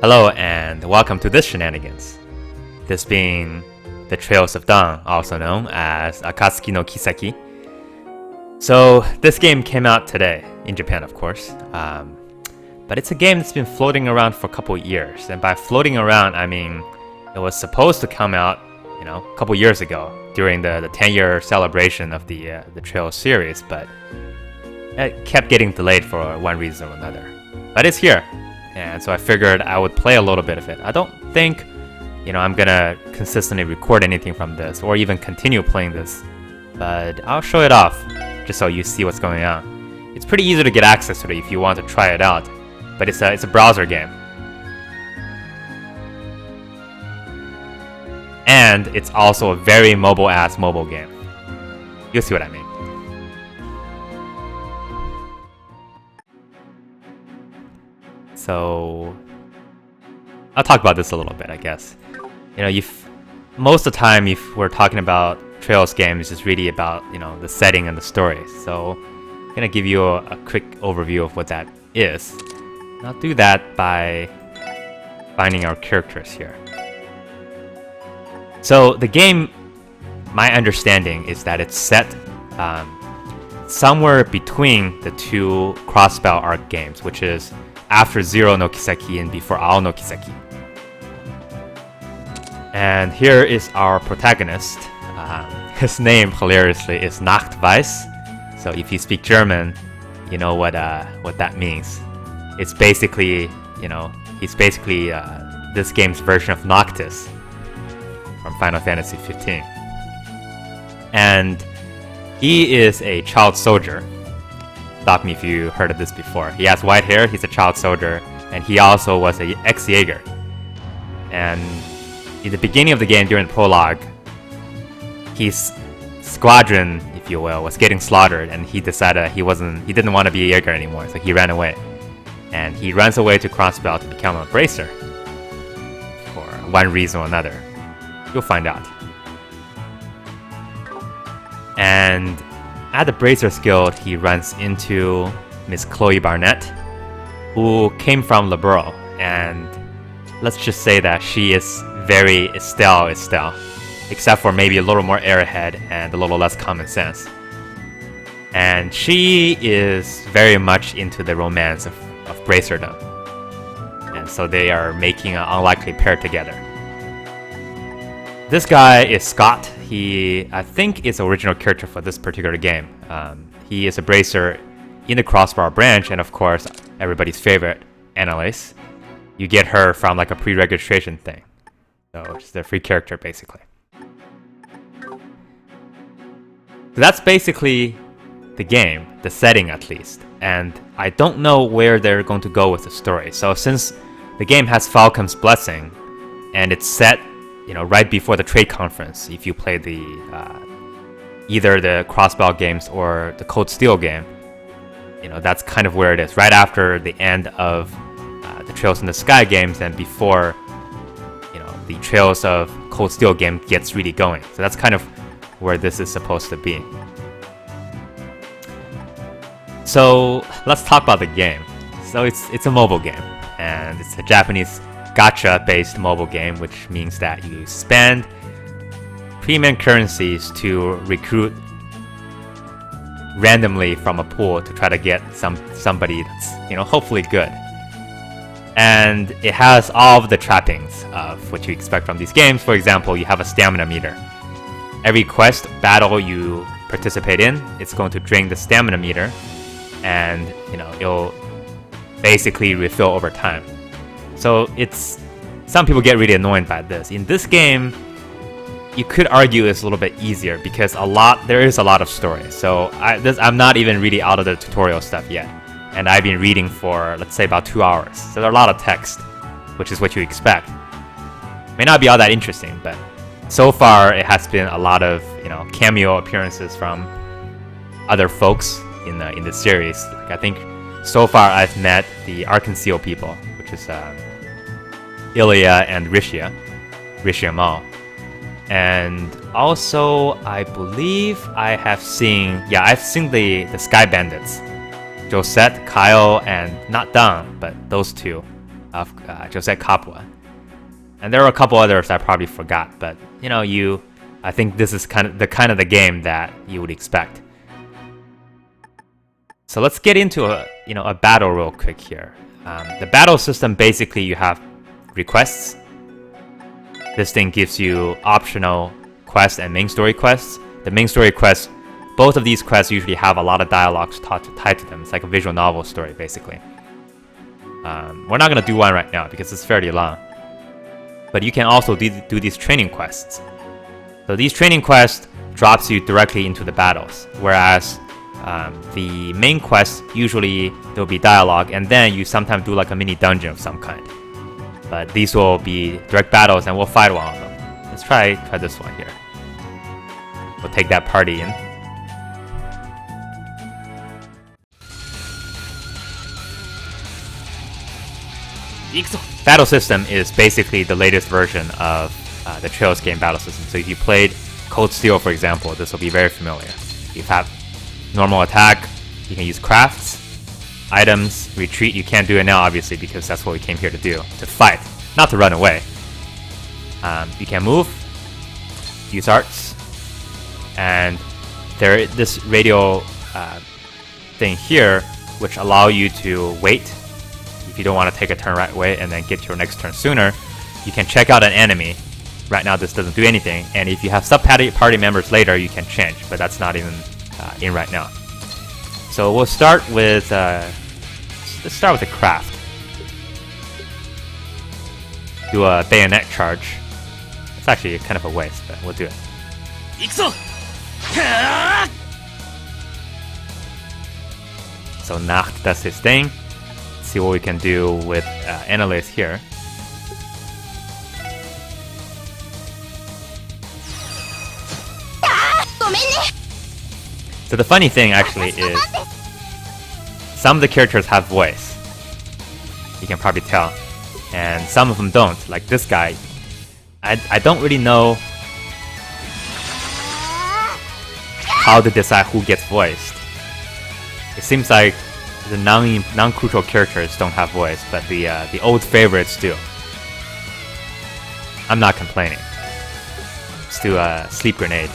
Hello and welcome to this shenanigans. This being the Trails of Dawn, also known as Akatsuki no Kiseki. So this game came out today, in Japan of course, but it's a game that's been floating around for a couple years, and by floating around I mean it was supposed to come out, a couple years ago during the 10-year celebration of the Trails series, but it kept getting delayed for one reason or another. But it's here. And so I figured I would play a little bit of it. I don't think, I'm gonna consistently record anything from this or even continue playing this, but I'll show it off just so you see what's going on. It's pretty easy to get access to it if you want to try it out, but it's a browser game. And it's also a very mobile-ass mobile game. You'll see what I mean. So I'll talk about this a little bit, I guess. Most of the time, if we're talking about Trails games, it's really about the setting and the story. So I'm gonna give you a quick overview of what that is. And I'll do that by finding our characters here. So the game, my understanding is that it's set somewhere between the two cross-spell arc games, which is after Zero no Kiseki and before Ao no Kiseki. And here is our protagonist. His name, hilariously, is Nachtweiss. So if you speak German, you know what that means. It's basically, he's basically this game's version of Noctis from Final Fantasy 15. And he is a child soldier. Stop me if you heard of this before. He has white hair, he's a child soldier, and he also was an ex-Jaeger. And in the beginning of the game, during the prologue, his squadron, if you will, was getting slaughtered, and he decided he didn't want to be a Jaeger anymore, so he ran away. And he runs away to Crossbell to become a bracer. For one reason or another. You'll find out. And at the Bracers Guild, he runs into Miss Chloe Barnett, who came from Liberal, and let's just say that she is very Estelle, except for maybe a little more airhead and a little less common sense. And she is very much into the romance of Bracerdom, and so they are making an unlikely pair together. This guy is Scott. He, I think, is the original character for this particular game. He is a bracer in the Crossbar branch, and of course, everybody's favorite, Annalise. You get her from like a pre-registration thing. So she's a free character, basically. So that's basically the game, the setting at least. And I don't know where they're going to go with the story. So since the game has Falcom's Blessing, and it's set right before the trade conference, if you play the either the Crossbell games or the Cold Steel game, that's kind of where it is. Right after the end of the Trails in the Sky games and before, the Trails of Cold Steel game gets really going. So that's kind of where this is supposed to be. So let's talk about the game. So it's a mobile game, and it's a Japanese gacha-based mobile game, which means that you spend premium currencies to recruit randomly from a pool to try to get somebody that's hopefully good. And it has all of the trappings of what you expect from these games. For example, you have a stamina meter. Every quest battle you participate in, it's going to drain the stamina meter, and it'll basically refill over time. So some people get really annoyed by this. In this game, you could argue it's a little bit easier because there is a lot of story. So I'm not even really out of the tutorial stuff yet, and I've been reading for, let's say, about 2 hours. So there's a lot of text, which is what you expect. May not be all that interesting, but so far it has been a lot of cameo appearances from other folks in the series. Like, I think so far I've met the Arkansas people, which is Ilya and Rishia Mao. And also, I believe I've seen the Sky Bandits. Josette, Kyle, and not Dang, but those two. of Jose Capua. And there are a couple others I probably forgot, but I think this is kind of the game that you would expect. So let's get into a battle real quick here. The battle system, basically you have requests. This thing gives you optional quests and main story quests. The main story quests, both of these quests usually have a lot of dialogues tied to them. It's like a visual novel story, basically. We're not going to do one right now because it's fairly long. But you can also do these training quests. So these training quests drops you directly into the battles, whereas the main quests, usually there'll be dialogue, and then you sometimes do like a mini dungeon of some kind. But these will be direct battles, and we'll fight one of them. Let's try this one here. We'll take that party in. Battle system is basically the latest version of the Trails game battle system. So if you played Cold Steel, for example, this will be very familiar. You have normal attack, you can use crafts, items, retreat. You can't do it now, obviously, because that's what we came here to do, to fight, not to run away. You can move, use arts, and this radio thing here, which allow you to wait if you don't want to take a turn right away and then get your next turn sooner. You can check out an enemy. Right now this doesn't do anything, and if you have sub-party members later, you can change, but that's not even in right now. So we'll start with let's start with a craft. Do a bayonet charge. It's actually kind of a waste, but we'll do it. So Nacht does his thing. Let's see what we can do with Annalise here. So the funny thing actually is some of the characters have voice. You can probably tell. And some of them don't. Like this guy. I don't really know how to decide who gets voiced. It seems like the non-crucial characters don't have voice, but the old favorites do. I'm not complaining. Let's do a sleep grenade.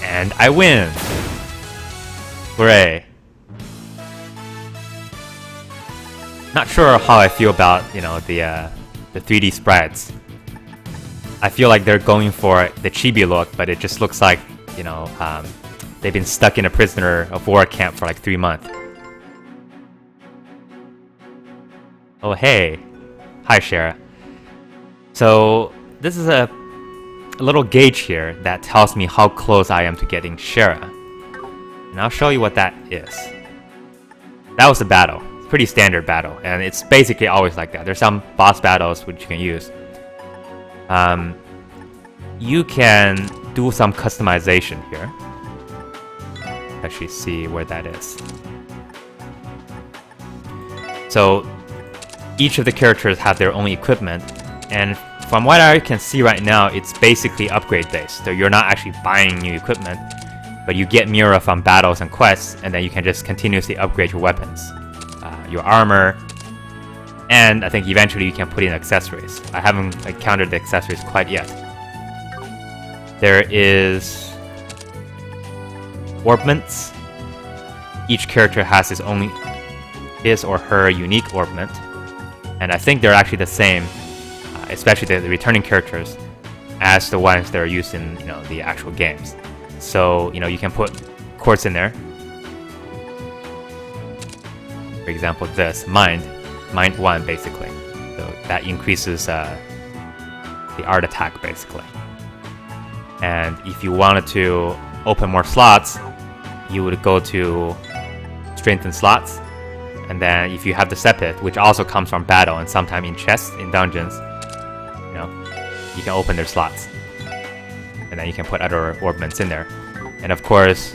And I win! Hooray! Not sure how I feel about, the 3D sprites. I feel like they're going for the chibi look, but it just looks like, they've been stuck in a prisoner of war camp for like 3 months. Oh hey! Hi Shara. So, this is a little gauge here that tells me how close I am to getting Shara. And I'll show you what that is. That was a battle. It's a pretty standard battle, and it's basically always like that. There's some boss battles which you can use. You can do some customization here. Actually see where that is. So each of the characters have their own equipment, and from what I can see right now, it's basically upgrade based. So you're not actually buying new equipment, but you get Mira from battles and quests, and then you can just continuously upgrade your weapons, your armor, and I think eventually you can put in accessories. I haven't encountered the accessories quite yet. There is orbments. Each character has his or her unique orbment, and I think they're actually the same, especially the returning characters, as the ones that are used in the actual games. So you can put quartz in there. For example, this mind 1 basically. So that increases the art attack basically. And if you wanted to open more slots, you would go to strengthen slots, and then if you have the sepith, which also comes from battle and sometimes in chests in dungeons, you can open their slots, and then you can put other orbments in there. And of course,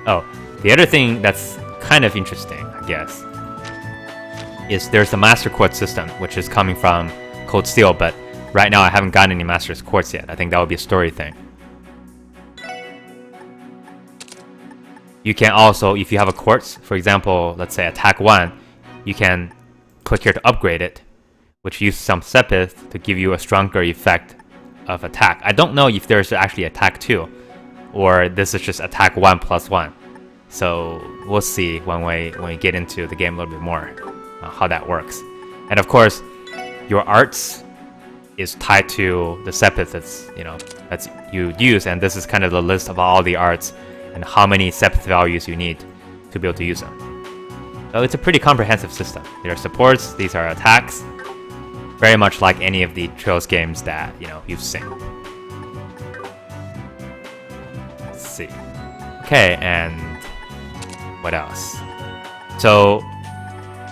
the other thing that's kind of interesting, I guess, is there's the Master Quartz system, which is coming from Cold Steel, but right now I haven't gotten any Master's Quartz yet. I think that would be a story thing. You can also, if you have a quartz, for example, let's say attack 1, you can click here to upgrade it, which uses some sepith to give you a stronger effect of attack. I don't know if there's actually attack 2, or this is just attack 1 plus 1. So we'll see when we get into the game a little bit more how that works. And of course, your arts is tied to the sepith that's you use, and this is kind of the list of all the arts and how many sepith values you need to be able to use them. So it's a pretty comprehensive system. There are supports, these are attacks, very much like any of the Trails games that you've seen. Let's see. Okay, and what else? So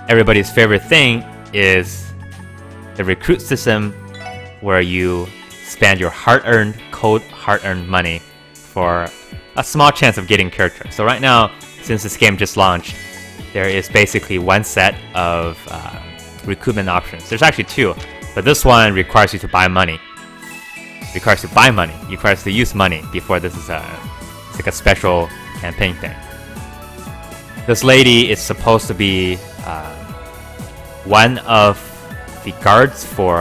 everybody's favorite thing is the recruit system, where you spend your hard-earned money for a small chance of getting characters. So right now, since this game just launched, there is basically one set of recruitment options. There's actually 2, but this one requires you to buy money. Requires to use money before this is it's like a special campaign thing. This lady is supposed to be one of the guards for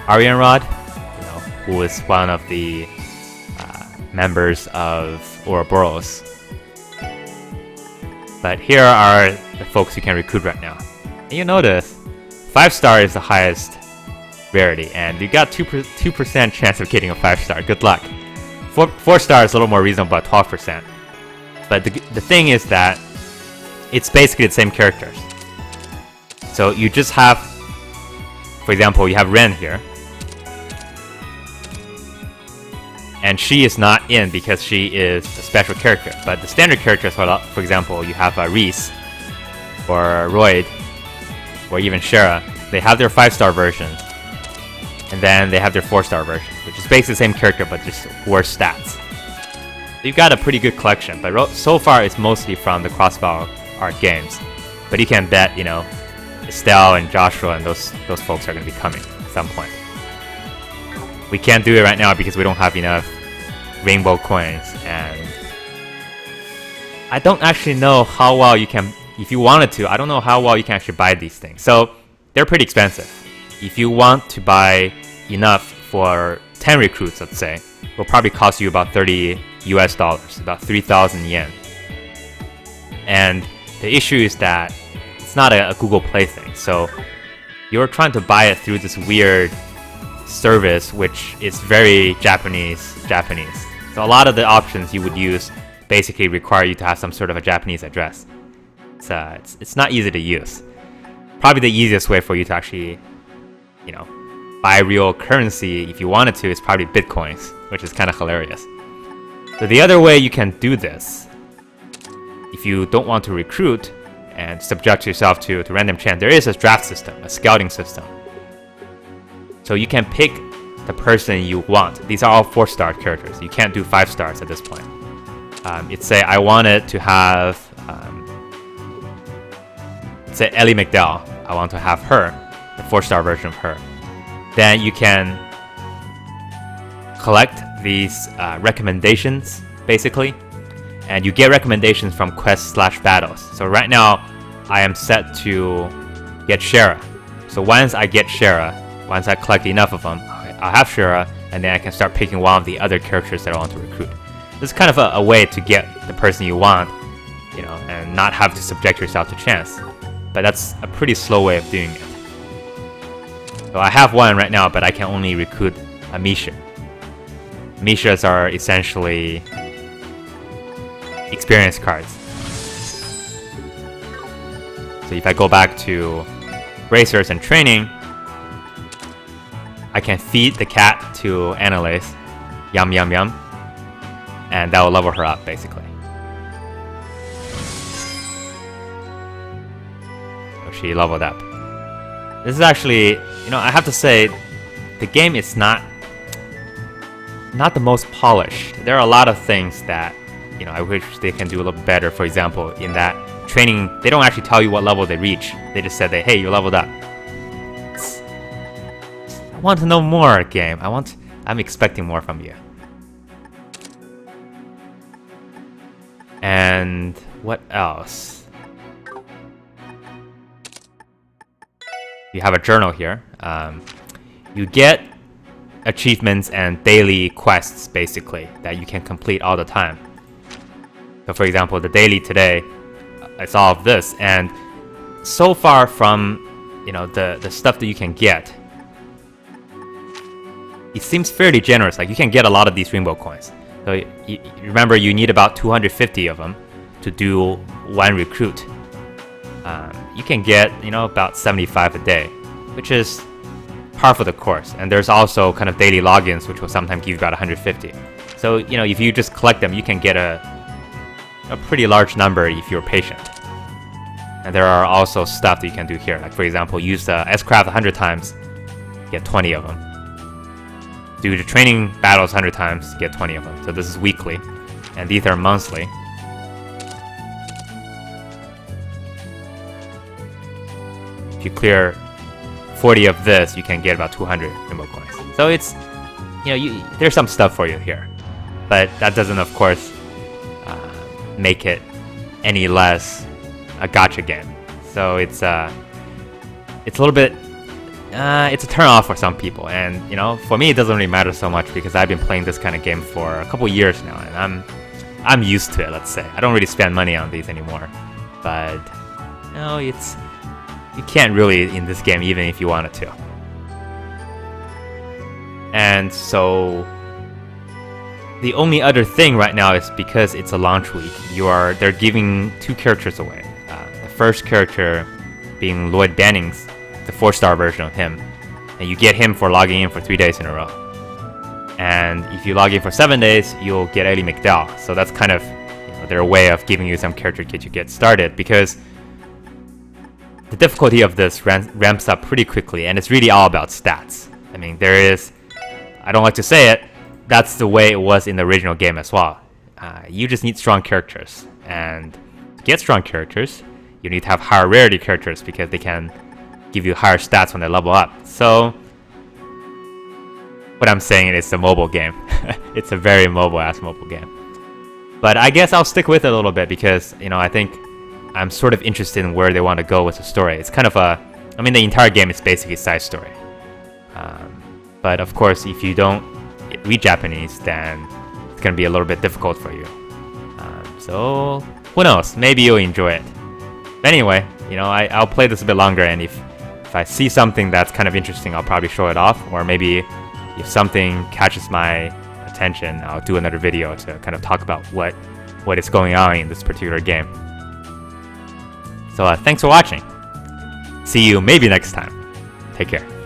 Arianrod, who is one of the members of Ouroboros. But here are the folks you can recruit right now. And you notice 5-star is the highest rarity, and you got 2% chance of getting a 5-star. Good luck. 4-star is a little more reasonable, about 12%. But the thing is that it's basically the same characters. So you just have, for example, you have Ren here, and she is not in because she is a special character. But the standard characters, for example, you have Reese, or Royd, or even Shara. They have their 5-star version, and then they have their 4-star version, which is basically the same character but just worse stats. So you've got a pretty good collection, but so far it's mostly from the Crossbow art games. But you can bet, Estelle and Joshua and those folks are going to be coming at some point. We can't do it right now because we don't have enough rainbow coins, and I don't actually know how well you can, if you wanted to, I don't know how well you can actually buy these things. So they're pretty expensive. If you want to buy enough for 10 recruits, let's say, it will probably cost you about $30 US, about 3,000 yen. And the issue is that it's not a Google Play thing, so you're trying to buy it through this weird service, which is very Japanese. So a lot of the options you would use basically require you to have some sort of a Japanese address. It's not easy to use. Probably the easiest way for you to actually, buy real currency if you wanted to is probably Bitcoins, which is kind of hilarious. So the other way you can do this, if you don't want to recruit and subject yourself to random chance, there is a draft system, a scouting system. So you can pick the person you want. These are all 4-star characters. You can't do 5 stars at this point. It's say I wanted to have, say Ellie McDowell. I want to have her, the 4-star version of her. Then you can collect these recommendations, basically, and you get recommendations from quests/battles. So right now, I am set to get Shara. So once I get Shara, once I collect enough of them, I'll have Shara, and then I can start picking one of the other characters that I want to recruit. This is kind of a way to get the person you want, and not have to subject yourself to chance. But that's a pretty slow way of doing it. So I have one right now, but I can only recruit a Misha. Mishas are essentially experience cards. So if I go back to racers and training, I can feed the cat to Annalise, yum yum yum, and that will level her up basically. So she leveled up. This is actually, I have to say, the game is not the most polished. There are a lot of things that, I wish they can do a little better. For example, in that training, they don't actually tell you what level they reach. They just said that, hey, you leveled up. I want to know more, game. I'm expecting more from you. And And what else? You have a journal here. You get achievements and daily quests, basically, that you can complete all the time. So for example, the daily today, it's all of this, and so far from the stuff that you can get, it seems fairly generous. Like, you can get a lot of these rainbow coins. So you remember, you need about 250 of them to do one recruit. You can get about 75 a day, which is par for the course. And there's also kind of daily logins, which will sometimes give you about 150. So if you just collect them, you can get a pretty large number if you're patient. And there are also stuff that you can do here. Like, for example, use the S-Craft 100 times, get 20 of them. Do the training battles 100 times, get 20 of them. So this is weekly, and these are monthly. If you clear 40 of this, you can get about 200 rainbow coins. So it's, there's some stuff for you here. But that doesn't, of course, make it any less a gacha game. So it's a little bit, it's a turn off for some people, and for me it doesn't really matter so much because I've been playing this kind of game for a couple years now, and I'm used to it. Let's say I don't really spend money on these anymore, but you can't really in this game even if you wanted to. And so the only other thing right now is because it's a launch week, they're giving 2 characters away. The first character being Lloyd Banning's, the 4-star version of him, and you get him for logging in for 3 days in a row. And if you log in for 7 days, you'll get Ellie McDowell. So that's kind of their way of giving you some character kit to get started, because the difficulty of this ramps up pretty quickly, and it's really all about stats. I mean, I don't like to say it, that's the way it was in the original game as well. You just need strong characters, and to get strong characters, you need to have higher rarity characters because they can give you higher stats when they level up. So what I'm saying is, it's a mobile game. It's a very mobile-ass mobile game. But I guess I'll stick with it a little bit because, I think I'm sort of interested in where they want to go with the story. It's kind of the entire game is basically a side story. But of course, if you don't read Japanese, then it's going to be a little bit difficult for you. So who knows? Maybe you'll enjoy it. But anyway, I'll play this a bit longer, and if I see something that's kind of interesting, I'll probably show it off. Or maybe if something catches my attention, I'll do another video to kind of talk about what is going on in this particular game. So thanks for watching. See you maybe next time. Take care.